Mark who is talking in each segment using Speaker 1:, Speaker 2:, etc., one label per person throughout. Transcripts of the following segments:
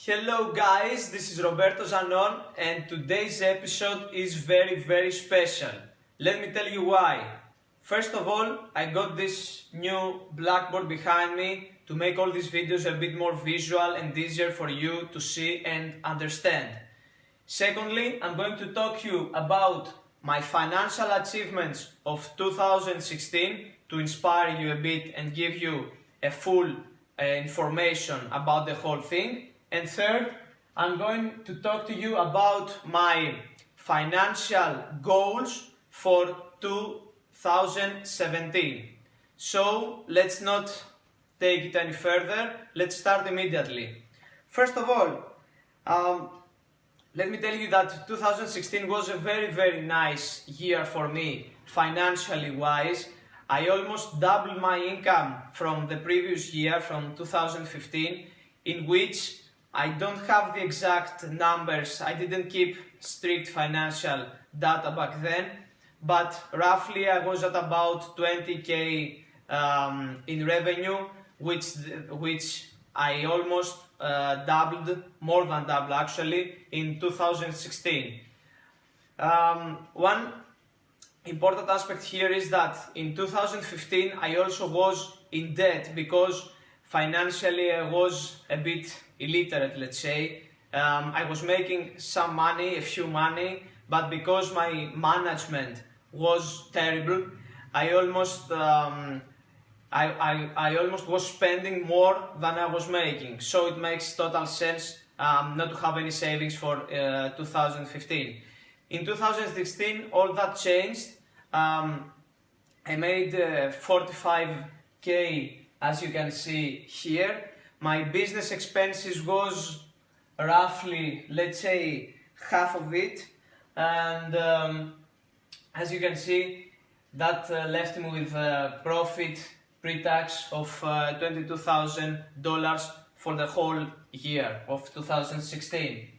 Speaker 1: Hello guys, this is Roberto Zanon and today's episode is very special. Let me tell you why. First of all, I got this new blackboard behind me to make all these videos a bit more visual and easier for you to see and understand. Secondly, I'm going to talk to you about my financial achievements of 2016 to inspire you a bit and give you a full information about the whole thing. And third, I'm going to talk to you about my financial goals for 2017. So let's not take it any further, let's start immediately. First of all, let me tell you that 2016 was a very nice year for me, financially wise. I almost doubled my income from the previous year, from 2015, in which I don't have the exact numbers, I didn't keep strict financial data back then, but roughly I was at about 20k in revenue, which I almost doubled, more than double actually, in 2016. One important aspect here is that in 2015 I also was in debt because financially I was a bit illiterate, let's say. I was making some money, a few money, but because my management was terrible, I almost was spending more than I was making. So it makes total sense not to have any savings for 2015. In 2016, all that changed. I made 45k, as you can see here. My business expenses was roughly, let's say, half of it, and as you can see, that left me with a profit pre-tax of $22,000 for the whole year of 2016.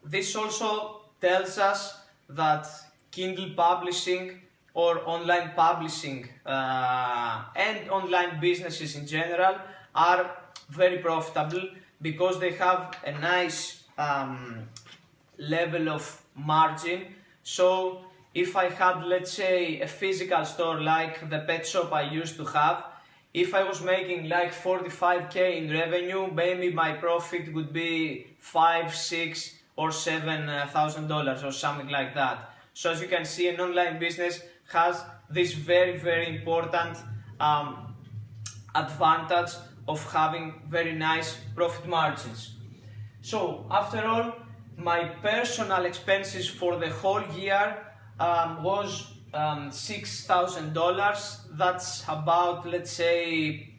Speaker 1: This also tells us that Kindle publishing or online publishing and online businesses in general are very profitable because they have a nice level of margin. So if I had, let's say, a physical store like the pet shop I used to have, if I was making like 45k in revenue, maybe my profit would be $5, $6 or $7,000 or something like that. So as you can see, an online business has this very important advantage of having very nice profit margins. So after all, my personal expenses for the whole year was $6,000. That's about, let's say,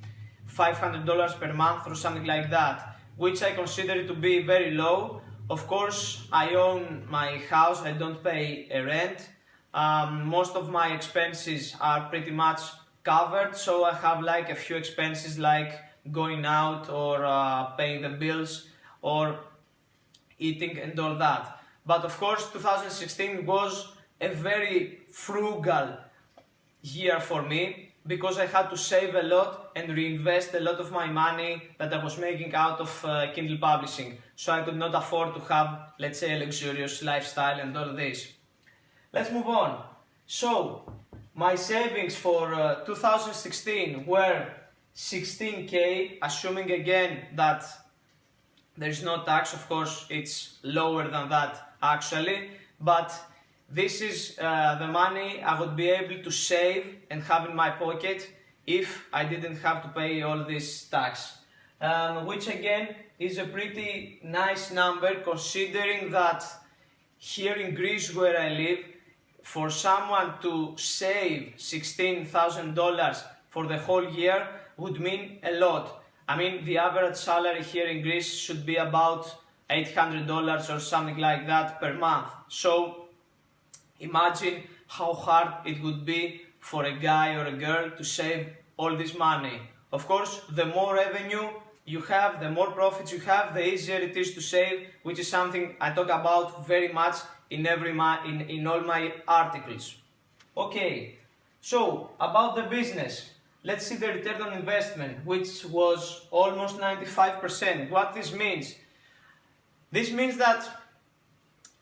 Speaker 1: $500 per month or something like that, which I consider to be very low. Of course, I own my house, I don't pay a rent. Most of my expenses are pretty much covered, so I have like a few expenses like going out or paying the bills or eating and all that. But of course 2016 was a very frugal year for me because I had to save a lot and reinvest a lot of my money that I was making out of Kindle publishing. So I could not afford to have, let's say, a luxurious lifestyle and all this. Let's move on. So, my savings for 2016 were 16k, assuming again that there's no tax. Of course, it's lower than that actually, but this is the money I would be able to save and have in my pocket if I didn't have to pay all this tax, which again is a pretty nice number considering that here in Greece where I live, for someone to save $16,000 for the whole year would mean a lot. I mean, the average salary here in Greece should be about $800 or something like that per month. So imagine how hard it would be for a guy or a girl to save all this money. Of course, the more revenue you have, the more profits you have, the easier it is to save, which is something I talk about very much in all my articles. Okay, so about the business. let's see the return on investment, which was almost 95%. What this means? This means that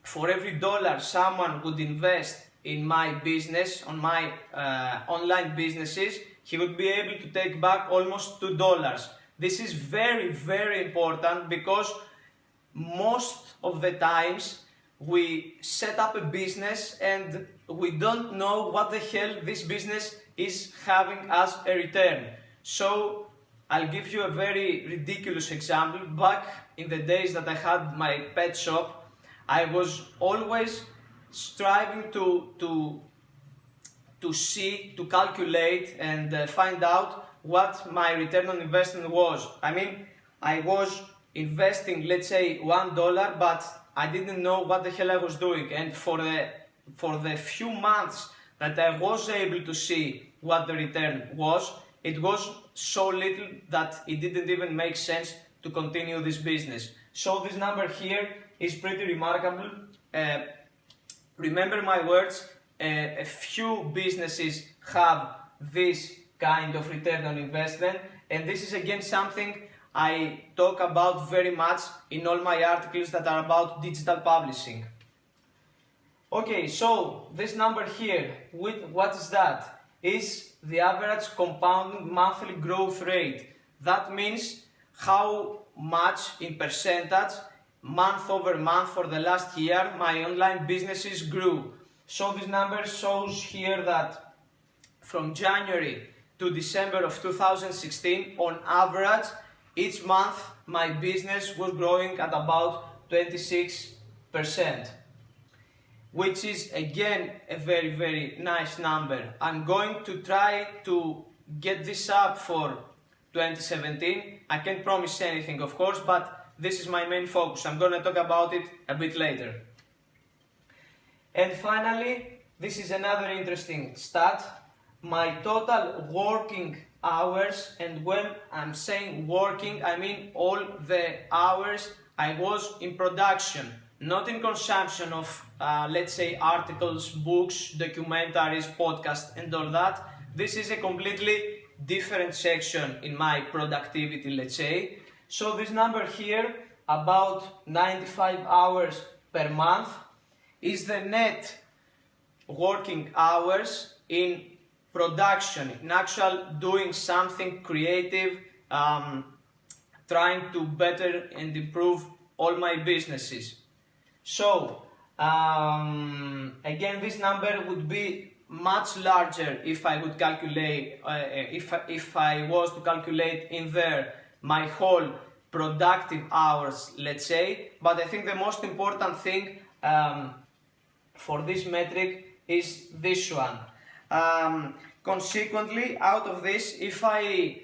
Speaker 1: for every dollar someone would invest in my business, on my online businesses, he would be able to take back almost $2. This is very, very important because most of the times we set up a business and we don't know what the hell this business is having as a return. So I'll give you a very ridiculous example. Back in the days that I had my pet shop, I was always striving to calculate and find out what my return on investment was. I mean, I was investing, let's say, $1, but I didn't know what the hell I was doing. And for the few months that I was able to see what the return was, it was so little that it didn't even make sense to continue this business. So this number here is pretty remarkable. Remember my words, a few businesses have this kind of return on investment, and this is again something I talk about very much in all my articles that are about digital publishing. Okay, so this number here, what is that? Is the average compounding monthly growth rate. That means how much in percentage, month over month for the last year, my online businesses grew. So this number shows here that from January to December of 2016, on average, each month my business was growing at about 26%, which is again a very, very nice number. I'm going to try to get this up for 2017. I can't promise anything, of course, but this is my main focus. I'm going to talk about it a bit later. And finally, this is another interesting stat. My total working hours, and when I'm saying working, I mean all the hours I was in production, not in consumption of, let's say, articles, books, documentaries, podcasts, and all that. This is a completely different section in my productivity, let's say. So this number here, about 95 hours per month, is the net working hours in production, in actual doing something creative, trying to better and improve all my businesses. So again, this number would be much larger if I would calculate, if I was to calculate in there my whole productive hours, let's say. But I think the most important thing for this metric is this one. Consequently, out of this, if I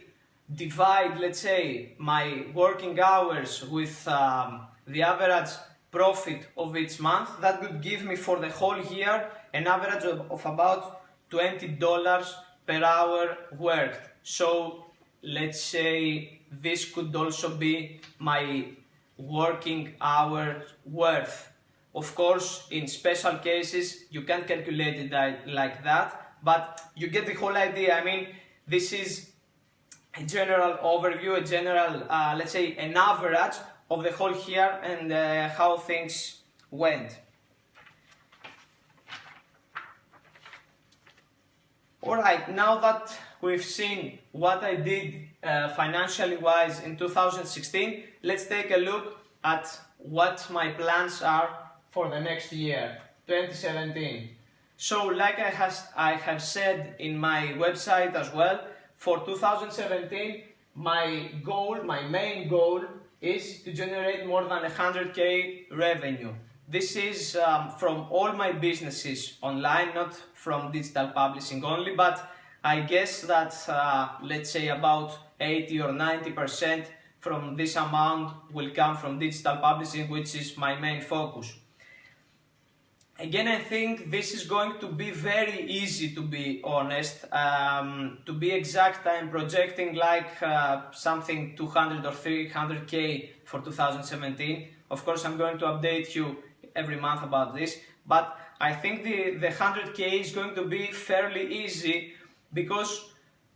Speaker 1: divide, let's say, my working hours with the average profit of each month, that would give me for the whole year an average of about $20 per hour worked. So let's say this could also be my working hour worth. Of course, in special cases, you can't calculate it like that, but you get the whole idea. I mean, this is a general overview, a general, let's say, an average of the whole year and how things went. Alright, now that we've seen what I did financially wise in 2016, let's take a look at what my plans are for the next year, 2017. So like I have said in my website as well, for 2017, my main goal is to generate more than 100k revenue. This is from all my businesses online, not from digital publishing only, but I guess that let's say about 80 or 90% from this amount will come from digital publishing, which is my main focus. Again, I think this is going to be very easy, to be honest. To be exact, I'm projecting like something 200 or 300k for 2017. Of course, I'm going to update you every month about this, but I think the 100k is going to be fairly easy because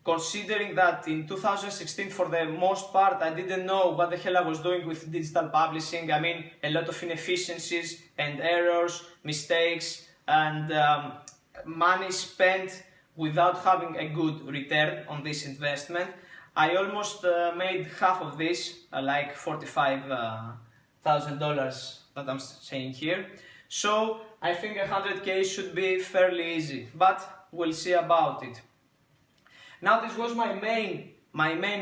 Speaker 1: considering that in 2016 for the most part I didn't know what the hell I was doing with digital publishing. I mean, a lot of inefficiencies and errors, mistakes, and money spent without having a good return on this investment. I almost made half of this, like $45,000 that I'm saying here. So I think 100k should be fairly easy, but we'll see about it. Now this was my main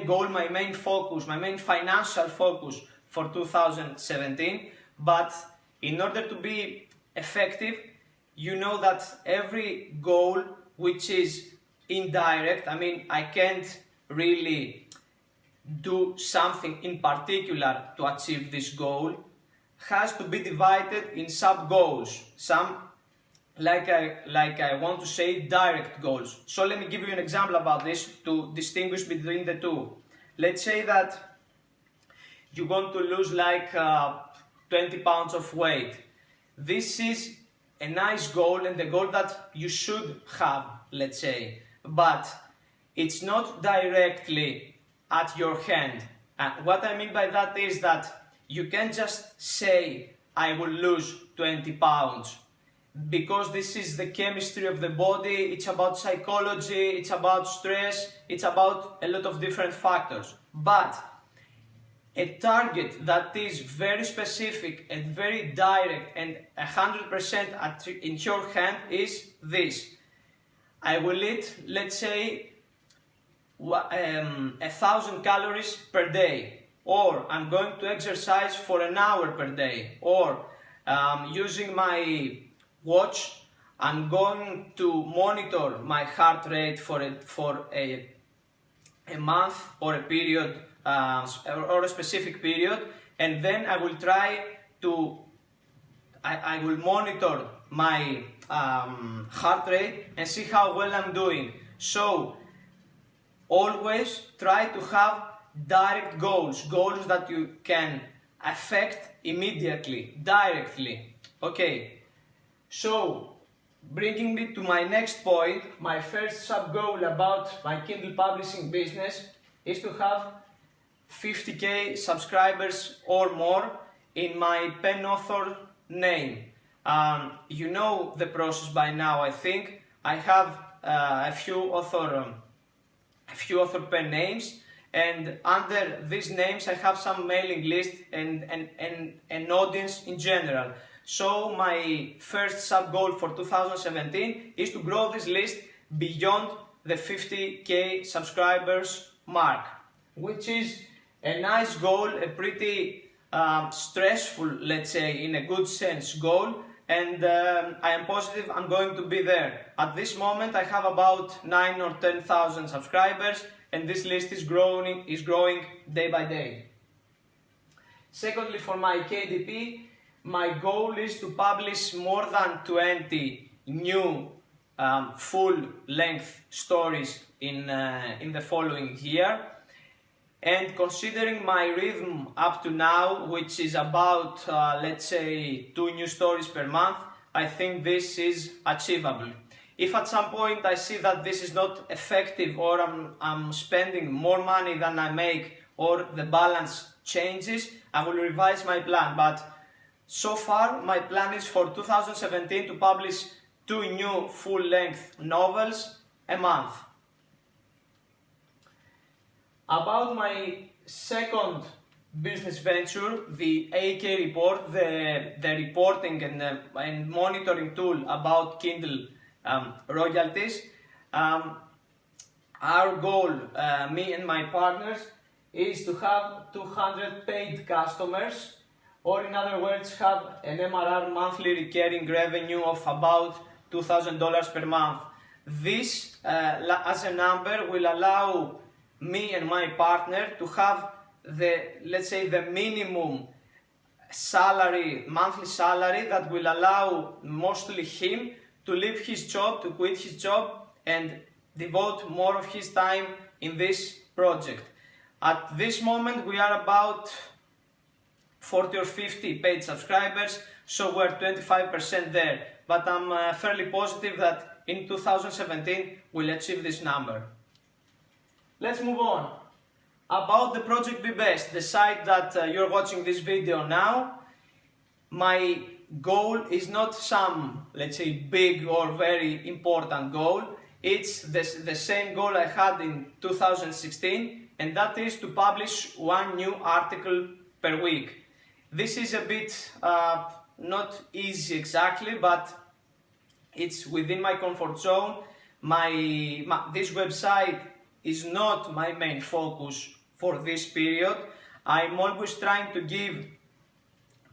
Speaker 1: goal, my main focus, my main financial focus for 2017, but in order to be effective, you know that every goal which is indirect, I mean, I can't really do something in particular to achieve this goal, has to be divided in sub-goals, some, like I want to say, direct goals. So let me give you an example about this to distinguish between the two. Let's say that you want to lose like 20 pounds of weight. This is a nice goal and a goal that you should have, let's say, but it's not directly at your hand. What I mean by that is that you can't just say, I will lose 20 pounds, because this is the chemistry of the body, it's about psychology, it's about stress, it's about a lot of different factors. But a target that is very specific and very direct and 100% in your hand is this. I will eat, let's say, 1,000 calories per day, or I'm going to exercise for an hour per day, or using my watch, I'm going to monitor my heart rate for a month or a period, or a specific period, and then I will try to, I will monitor my heart rate and see how well I'm doing. So always try to have direct goals, goals that you can affect immediately, directly. Okay, so bringing me to my next point, my first sub-goal about my Kindle publishing business is to have 50k subscribers or more in my pen author name. You know the process by now, I think. I have a few author pen names, and under these names I have some mailing list and an audience in general. So my first sub-goal for 2017 is to grow this list beyond the 50k subscribers mark, which is a nice goal, a pretty stressful, let's say, in a good sense, goal, and I am positive I'm going to be there. At this moment I have about 9 or 10,000 subscribers, and this list is growing day by day. Secondly, for my KDP, my goal is to publish more than 20 new full-length stories in the following year. And considering my rhythm up to now, which is about, let's say, 2 new stories per month, I think this is achievable. If at some point I see that this is not effective, or I'm spending more money than I make, or the balance changes, I will revise my plan. But so far, my plan is for 2017 to publish 2 new full-length novels a month. About my second business venture, the AK Report, the reporting and monitoring tool about Kindle royalties, our goal, me and my partners, is to have 200 paid customers, or in other words, have an MRR, monthly recurring revenue, of about $2,000 per month. This, as a number, will allow me and my partner to have let's say, the minimum salary, monthly salary, that will allow mostly him to leave his job, to quit his job, and devote more of his time in this project. At this moment we are about 40 or 50 paid subscribers, so we're 25% there, but I'm fairly positive that in 2017 we'll achieve this number. let's move on. About the Project Be Best, the site that you're watching this video now, my goal is not some, let's say, big or very important goal. It's the same goal I had in 2016, and that is to publish one new article per week. This is a bit not easy exactly, but it's within my comfort zone. This website is not my main focus for this period. I'm always trying to give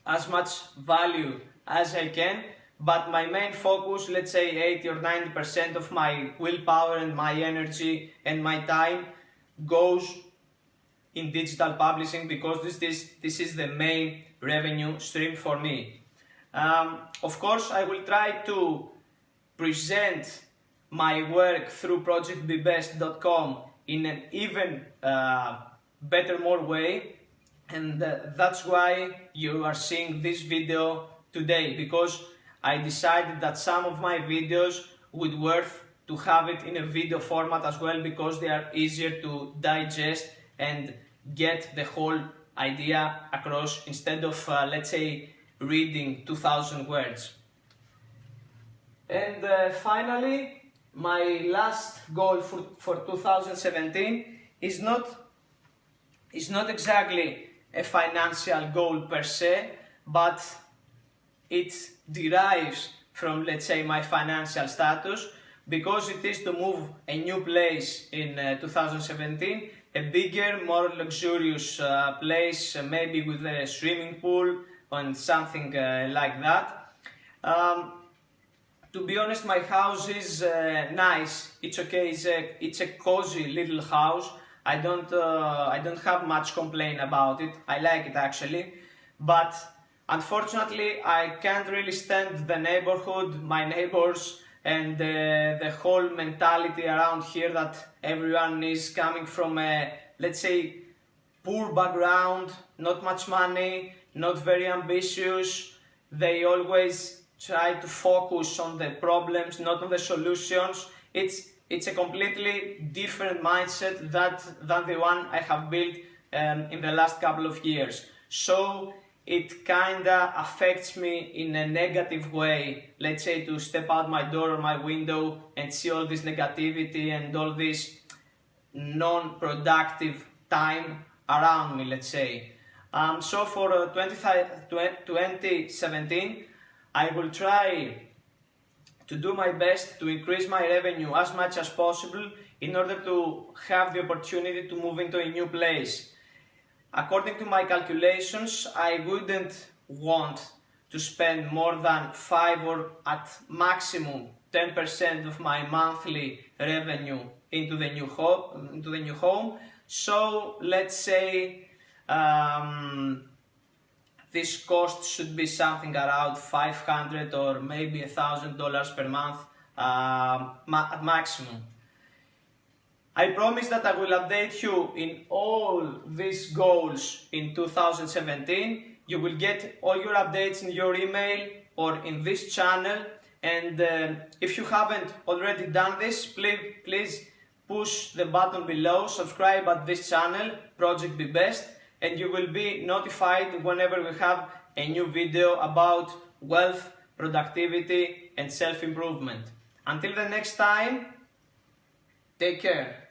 Speaker 1: as much value as I can, but my main focus, let's say 80 or 90% of my willpower and my energy and my time goes in digital publishing, because this is the main revenue stream for me. Of course, I will try to present my work through projectbebest.com in an even better, more way, and that's why you are seeing this video today, because I decided that some of my videos would worth to have it in a video format as well, because they are easier to digest and get the whole idea across instead of let's say reading 2,000 words. And finally, my last goal for 2017 is not exactly a financial goal per se, but it derives from, let's say, my financial status, because it is to move a new place in 2017, a bigger, more luxurious place, maybe with a swimming pool and something like that. To be honest, my house is nice. It's okay. It's a cozy little house. I don't have much complaint about it. I like it actually, but unfortunately I can't really stand the neighborhood, my neighbors, and the whole mentality around here that everyone is coming from a, let's say, poor background, not much money, not very ambitious. They always try to focus on the problems, not on the solutions. It's a completely different mindset than the one I have built in the last couple of years. So it kinda affects me in a negative way, let's say, to step out my door or my window and see all this negativity and all this non-productive time around me, let's say. So for 2017, I will try to do my best to increase my revenue as much as possible in order to have the opportunity to move into a new place. According to my calculations, I wouldn't want to spend more than 5 or at maximum 10% of my monthly revenue into the new home. So let's say this cost should be something around $500 or maybe $1,000 per month at maximum. I promise that I will update you in all these goals in 2017. You will get all your updates in your email or in this channel. And if you haven't already done this, please push the button below, subscribe at this channel, Project Be Best, and you will be notified whenever we have a new video about wealth, productivity, and self-improvement. Until the next time, take care.